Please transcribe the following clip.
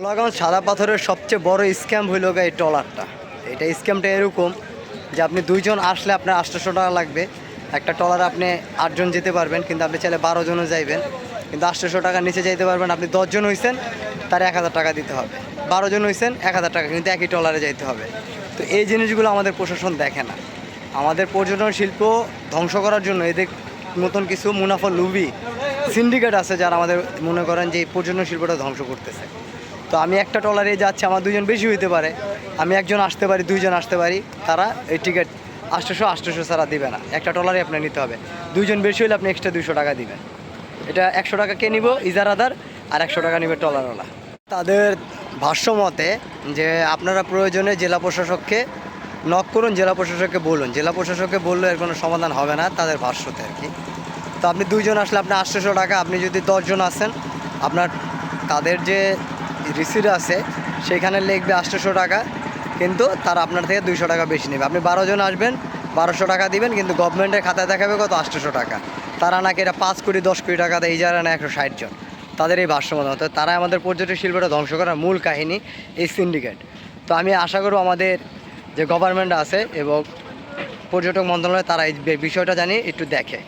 লাগান সাদা পাথরের সবচেয়ে বড় স্ক্যাম হইল এই ট্রলারটা। এটা স্ক্যামটা এরকম যে আপনি দুইজন আসলে আপনার 800 টাকা লাগবে। একটা ট্রলারে আপনি 8 জন যেতে পারবেন, কিন্তু আপনি চাইলে 12 জনও যাইবেন, কিন্তু 800 টাকার নিচে যাইতে পারবেন। আপনি 10 জন হয়েছেন, তার 1000 টাকা দিতে হবে। 12 জন হয়েছেন, 1000 টাকা, কিন্তু একই ট্রলারে যাইতে হবে। তো এই জিনিসগুলো আমাদের প্রশাসন দেখে না। আমাদের পর্যটন শিল্প ধ্বংস করার জন্য এদের মতন কিছু মুনাফা লুবি সিন্ডিকেট আছে, যারা আমাদের মনে করেন যে এই পর্যটন শিল্পটা ধ্বংস করতেছে। তো আমি একটা ট্রলারে যাচ্ছি, আমার 2 জন বেশি হইতে পারে, আমি একজন আসতে পারি, 2 জন আসতে পারি, তারা এই টিকিট 800 ছাড়া দিবে না। একটা ট্রলারে আপনার নিতে হবে। 2 জন বেশি হলে আপনি এক্সট্রা 200 টাকা দিবেন। এটা 100 টাকা কে নিব ইজারাদার, আর 100 টাকা নিবে ট্রলারওয়ালা। তাদের ভাষ্য মতে যে আপনারা প্রয়োজনে জেলা প্রশাসককে নক করুন, জেলা প্রশাসককে বলুন। জেলা প্রশাসককে বললে এর কোনো সমাধান হবে না, তাদের ভাষ্যতে আর কি। তো আপনি 2 জন আসলে আপনার 800 টাকা, আপনি যদি 10 জন আসেন, আপনার তাদের যে রিসিট আছে সেখানে লিখবে 800 টাকা, কিন্তু তারা আপনার থেকে 200 টাকা বেশি নেবে। আপনি 12 জন আসবেন, 1200 টাকা দিবেন, কিন্তু গভর্নমেন্টের খাতায় দেখাবে কত 800 টাকা। তারা নাকি এটা 5 কোটি 10 কোটি টাকা দেয়, এই যারা না 160 জন। তাদের এই ভাষ্যমত মতো তারা আমাদের পর্যটন শিল্পটা ধ্বংস করার মূল কাহিনী এই সিন্ডিকেট। তো আমি আশা করব আমাদের যে গভর্নমেন্ট আছে এবং পর্যটক মন্ত্রণালয়, তারা এই বিষয়টা জানিয়ে একটু দেখে।